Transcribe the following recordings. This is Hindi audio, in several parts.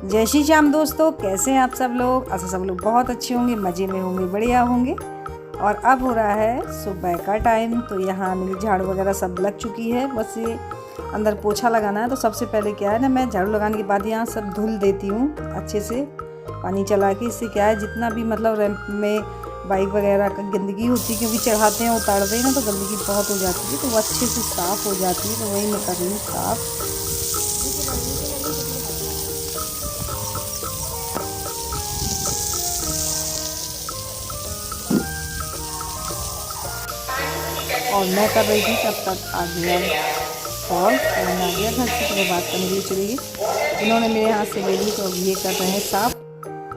जय श्री श्याम दोस्तों, कैसे हैं आप सब लोग। अच्छा, सब लोग बहुत अच्छे होंगे, मज़े में होंगे, बढ़िया होंगे। और अब हो रहा है सुबह का टाइम। तो यहाँ मेरी झाड़ू वगैरह सब लग चुकी है, बस ये अंदर पोछा लगाना है। तो सबसे पहले क्या है ना, मैं झाड़ू लगाने के बाद यहाँ सब धुल देती हूँ अच्छे से पानी चला के। इससे क्या है, जितना भी मतलब रैंप में बाइक वगैरह का गंदगी होती है, क्योंकि चढ़ाते हैं उतारते हैं ना, तो गंदगी बहुत हो जाती है, तो वो अच्छे से साफ़ हो जाती है। तो वही मैं कर रही हूँ साफ़। और मैं कर रही थी, तब तक आ गया कॉल, फ़ोन आ गया घर से, तो मैं बात करने के लिए चली गई। इन्होंने मेरे हाथ से ले ली, तो अब ये कर रहे हैं साफ़।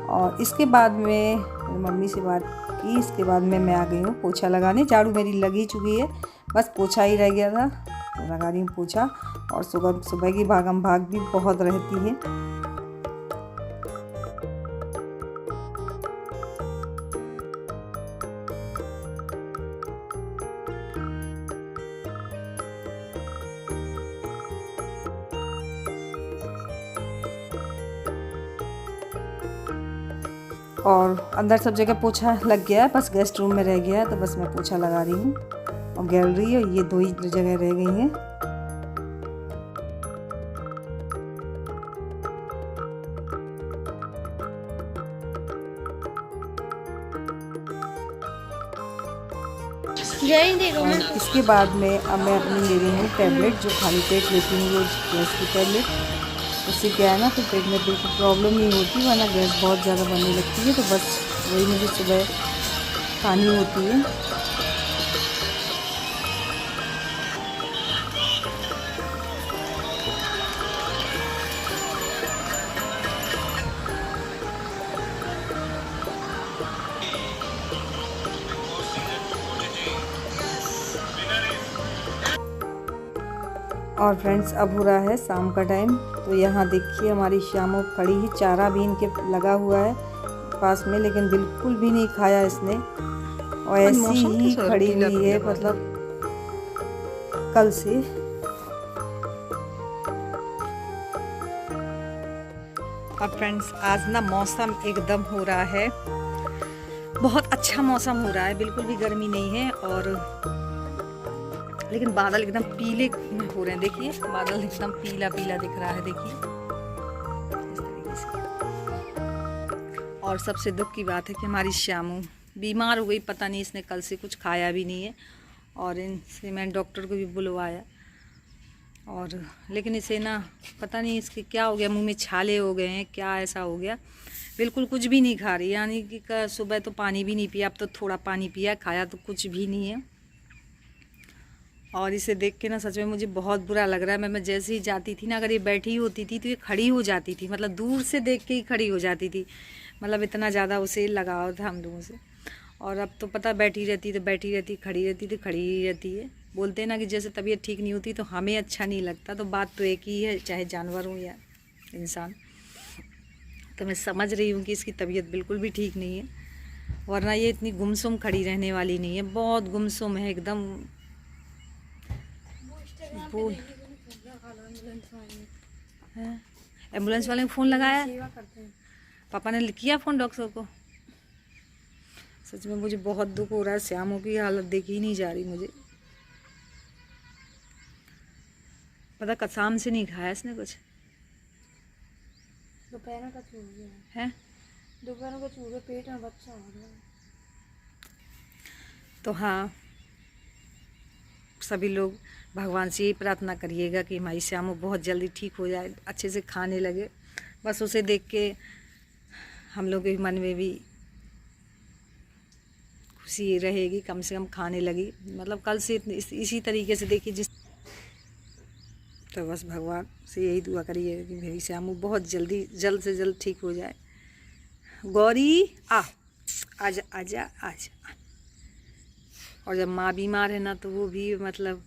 और इसके बाद में मेरी मम्मी से बात की, इसके बाद में मैं आ गई हूँ पोछा लगाने। झाड़ू मेरी लगी चुकी है, बस पोछा ही रह गया था, तो लगा रही हूँ पोछा। और सुबह सुबह की भागम भाग भी बहुत रहती है। और अंदर सब जगह पोछा लग गया है, बस गेस्ट रूम में रह गया है, तो बस मैं पोछा लगा रही हूँ। और गैलरी और ये दो ही जगह रह गई हैं। और इसके बाद में अब मैं अपनी ले रही हूँ टैबलेट, जो खाली पेट लेती हूँ रोज, गैस की टैबलेट। उससे क्या है ना, तो पेट में बिल्कुल प्रॉब्लम नहीं होती, वरना गैस बहुत ज़्यादा बनने लगती है। तो बस वही मुझे सुबह खानी होती है। और फ्रेंड्स, अब हो रहा है शाम का टाइम। तो यहाँ देखिए हमारी श्यामो खड़ी ही, चारा भी इनके लगा हुआ है पास में, लेकिन बिल्कुल भी नहीं खाया इसने, और ऐसी ही खड़ी हुई है मतलब कल से। और फ्रेंड्स, आज ना मौसम एकदम हो रहा है, बहुत अच्छा मौसम हो रहा है, बिल्कुल भी गर्मी नहीं है। और लेकिन बादल एकदम पीले हो रहे हैं, देखिए बादल एकदम पीला पीला दिख रहा है, देखिए इस तरीके से। और सबसे दुख की बात है कि हमारी श्यामू बीमार हो गई, पता नहीं इसने कल से कुछ खाया भी नहीं है। और इनसे मैं डॉक्टर को भी बुलवाया, और लेकिन इसे ना पता नहीं इसके क्या हो गया, मुंह में छाले हो गए हैं, क्या ऐसा हो गया, बिल्कुल कुछ भी नहीं खा रही। यानी कि सुबह तो पानी भी नहीं पिया, अब तो थोड़ा पानी पिया, खाया तो कुछ भी नहीं है। और इसे देख के ना सच में मुझे बहुत बुरा लग रहा है। मैं जैसे ही जाती थी ना, अगर ये बैठी होती थी तो ये खड़ी हो जाती थी, मतलब दूर से देख के ही खड़ी हो जाती थी, मतलब इतना ज़्यादा उसे लगाव था हम लोगों से। और अब तो पता, बैठी रहती तो बैठी रहती, खड़ी रहती तो खड़ी ही रहती है। बोलते हैं ना कि जैसे तबीयत ठीक नहीं होती तो हमें अच्छा नहीं लगता, तो बात तो एक ही है, चाहे जानवर हो या इंसान। तो मैं समझ रही हूँ कि इसकी तबीयत बिल्कुल भी ठीक नहीं है, वरना ये इतनी गुमसुम खड़ी रहने वाली नहीं है, बहुत गुमसुम है एकदम। एम्बुलेंस वाले को फ़ोन लगाया, पापा ने किया फ़ोन डॉक्टर को। सच में मुझे बहुत दुख हो रहा है, श्यामों की हालत देखी ही नहीं जा रही मुझे। पता कसम से नहीं खाया इसने कुछ, दोपहर का छूट गया है, दोपहर का छूट गया, पेट में बच्चा हो गया। तो हाँ, सभी लोग भगवान से यही प्रार्थना करिएगा कि हमारी श्यामो बहुत जल्दी ठीक हो जाए, अच्छे से खाने लगे। बस उसे देख के हम लोग के मन में भी खुशी रहेगी, कम से कम खाने लगी, मतलब कल से इसी तरीके से देखिए जिस। तो बस भगवान से यही दुआ करिएगा कि मेरी श्यामो बहुत जल्द से जल्द ठीक हो जाए। गौरी आजा आजा आजा। और जब माँ बीमार है ना, तो वो भी मतलब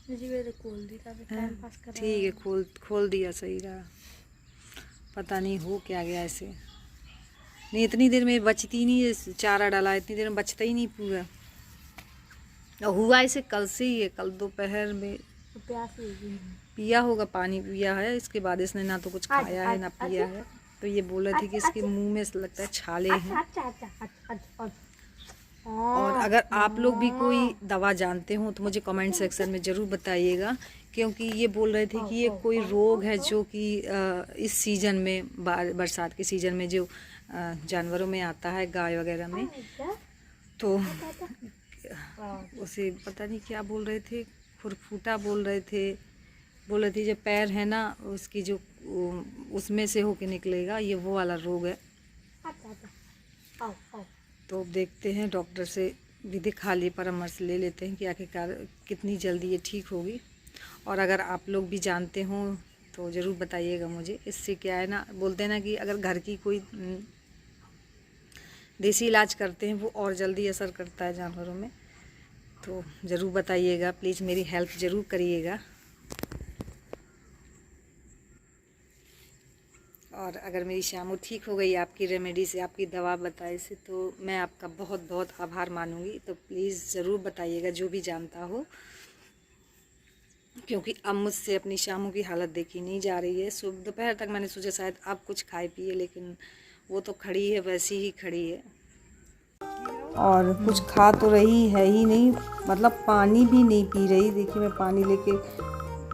ठीक है, खोल दिया, सही रहा। पता नहीं हो क्या गया ऐसे, नहीं इतनी देर में बचती नहीं है, चारा डाला इतनी देर में बचता ही नहीं पूरा। और हुआ इसे कल से ही है, कल दोपहर में प्यास लगी। पिया होगा, पानी पिया है, इसके बाद इसने ना तो कुछ खाया है ना पिया है। तो ये बोल रहे थे कि इसके मुंह में लगता है छाले हैं। और अगर आप लोग भी कोई दवा जानते हो तो मुझे कमेंट सेक्शन में ज़रूर बताइएगा, क्योंकि ये बोल रहे थे कि ये कोई रोग है जो कि इस सीज़न में बरसात के सीज़न में जो जानवरों में आता है, गाय वगैरह में, तो उसे पता नहीं क्या बोल रहे थे, खुरफूटा बोल रहे थे जो पैर है ना उसकी जो उसमें से होके निकलेगा, ये वो वाला रोग है। तो देखते हैं, डॉक्टर से भी दिखा लिए, परामर्श ले लेते हैं कि आखिरकार कितनी जल्दी ये ठीक होगी। और अगर आप लोग भी जानते हो तो ज़रूर बताइएगा मुझे। इससे क्या है ना, बोलते हैं ना कि अगर घर की कोई देसी इलाज करते हैं वो और जल्दी असर करता है जानवरों में। तो ज़रूर बताइएगा, प्लीज़ मेरी हेल्प ज़रूर करिएगा। और अगर मेरी शामू ठीक हो गई आपकी रेमेडी से, आपकी दवा बताए से, तो मैं आपका बहुत बहुत आभार मानूंगी। तो प्लीज़ ज़रूर बताइएगा जो भी जानता हो, क्योंकि अब मुझसे अपनी शामू की हालत देखी नहीं जा रही है। सुबह दोपहर तक मैंने सोचा शायद आप कुछ खाए पिए, लेकिन वो तो खड़ी है, वैसी ही खड़ी है और कुछ खा तो रही है ही नहीं, मतलब पानी भी नहीं पी रही। देखिए मैं पानी लेके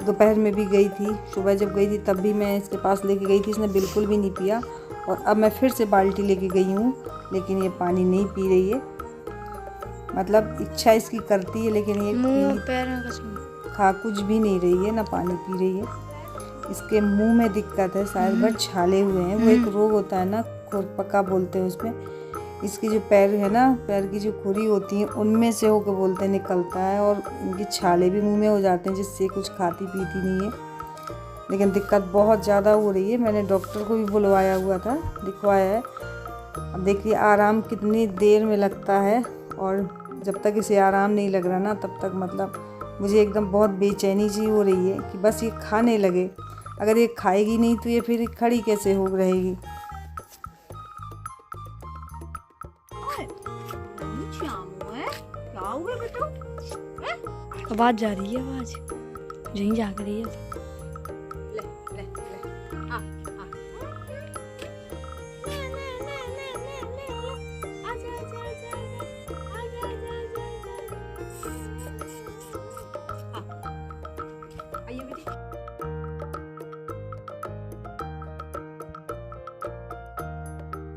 दोपहर में भी गई थी, सुबह जब गई थी तब भी मैं इसके पास लेके गई थी, इसने बिल्कुल भी नहीं पिया। और अब मैं फिर से बाल्टी लेके गई हूँ, लेकिन ये पानी नहीं पी रही है। मतलब इच्छा इसकी करती है, लेकिन ये खा कुछ भी नहीं रही है, ना पानी पी रही है। इसके मुंह में दिक्कत है, शायद भर छाले हुए हैं। वो एक रोग होता है ना, खुरपका बोलते हैं उसमें। इसकी जो पैर है ना, पैर की जो खुरी होती है उनमें से होकर बोलते हैं निकलता है, और इनकी छाले भी मुंह में हो जाते हैं, जिससे कुछ खाती पीती नहीं है। लेकिन दिक्कत बहुत ज़्यादा हो रही है। मैंने डॉक्टर को भी बुलवाया हुआ था, दिखवाया है। अब देखिए आराम कितनी देर में लगता है, और जब तक इसे आराम नहीं लग रहा ना, तब तक मतलब मुझे एकदम बहुत बेचैनी सी हो रही है कि बस ये खाने लगे। अगर ये खाएगी नहीं तो ये फिर खड़ी कैसे हो रहेगी। आवाज जा रही है, आवाज यहीं जाग रही है।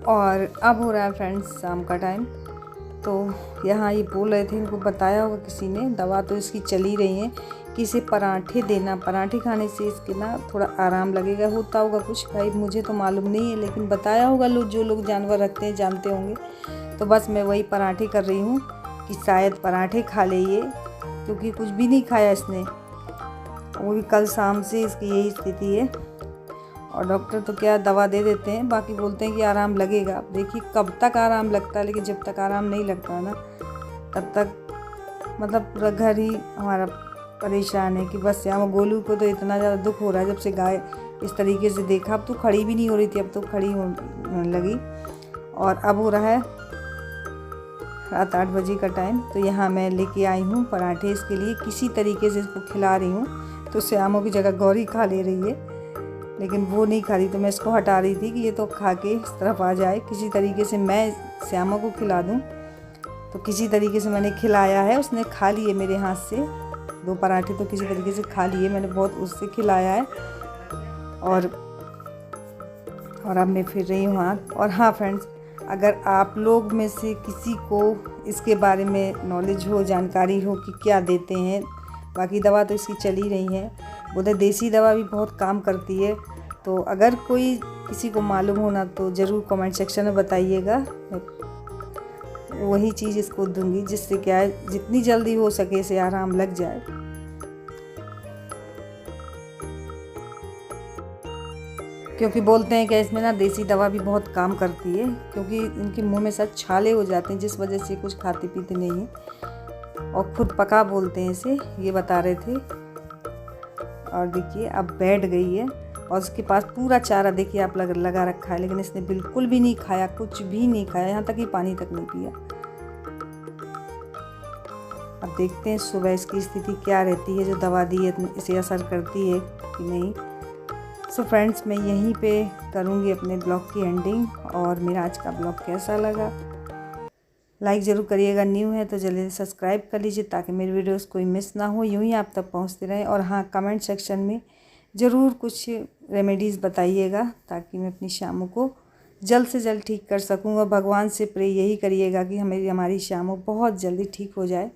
और अब हो रहा है फ्रेंड्स शाम का टाइम। तो यहाँ ये बोल रहे थे, इनको बताया होगा किसी ने, दवा तो इसकी चली रही है कि इसे पराठे देना, पराठे खाने से इसके ना थोड़ा आराम लगेगा। होता होगा कुछ, भाई मुझे तो मालूम नहीं है, लेकिन बताया होगा लोग, जो लोग जानवर रखते हैं जानते होंगे। तो बस मैं वही पराठे कर रही हूँ कि शायद पराठे खा ले ये, क्योंकि कुछ भी नहीं खाया इसने। वो भी कल शाम से इसकी यही स्थिति है। और डॉक्टर तो क्या दवा दे देते हैं, बाकी बोलते हैं कि आराम लगेगा। अब देखिए कब तक आराम लगता है, लेकिन जब तक आराम नहीं लगता ना, तब तक मतलब पूरा घर ही हमारा परेशान है कि बस यहाँ गोलू को तो इतना ज़्यादा दुख हो रहा है जब से गाय इस तरीके से देखा। अब तो खड़ी भी नहीं हो रही थी, अब तो खड़ी होने लगी। और अब हो रहा है रात 8 बजे का टाइम। तो यहाँ मैं लेके आई हूँ पराठे इसके लिए, किसी तरीके से इसको खिला रही हूँ। तो श्यामों की जगह गौरी खा ले रही है, लेकिन वो नहीं खा रही, तो मैं इसको हटा रही थी कि ये तो खा के इस तरफ आ जाए, किसी तरीके से मैं श्यामा को खिला दूं। तो किसी तरीके से मैंने खिलाया है, उसने खा लिए मेरे हाथ से 2 पराठे, तो किसी तरीके से खा लिए मैंने, बहुत उससे खिलाया है। और अब मैं फिर रही हूँ हाथ। और हाँ फ्रेंड्स, अगर आप लोग में से किसी को इसके बारे में नॉलेज हो, जानकारी हो कि क्या देते हैं, बाकी दवा तो इसकी चली रही है, उधर देसी दवा भी बहुत काम करती है। तो अगर कोई किसी को मालूम होना तो ज़रूर कमेंट सेक्शन में बताइएगा। वही चीज़ इसको दूंगी, जिससे क्या है जितनी जल्दी हो सके इसे आराम लग जाए। क्योंकि बोलते हैं कि इसमें ना देसी दवा भी बहुत काम करती है, क्योंकि इनके मुंह में सब छाले हो जाते हैं, जिस वजह से कुछ खाते पीते नहीं है। और खुद पका बोलते हैं इसे, ये बता रहे थे। और देखिए अब बैठ गई है, और उसके पास पूरा चारा देखिए आप लगा रखा है, लेकिन इसने बिल्कुल भी नहीं खाया, कुछ भी नहीं खाया, यहाँ तक कि पानी तक नहीं पिया। अब देखते हैं सुबह इसकी स्थिति क्या रहती है, जो दवा दी है इसे असर करती है कि नहीं। सो फ्रेंड्स, मैं यहीं पे करूँगी अपने ब्लॉग की एंडिंग। और मेरा आज का ब्लॉग कैसा लगा लाइक ज़रूर करिएगा, न्यू है तो जल्दी से सब्सक्राइब कर लीजिए ताकि मेरी वीडियोस कोई मिस ना हो, यूँ ही आप तक पहुँचते रहे। और हाँ, कमेंट सेक्शन में ज़रूर कुछ रेमेडीज़ बताइएगा ताकि मैं अपनी शामों को जल्द से जल्द ठीक कर सकूँ। और भगवान से प्रे यही करिएगा कि हमारी शामों बहुत जल्दी ठीक हो जाए।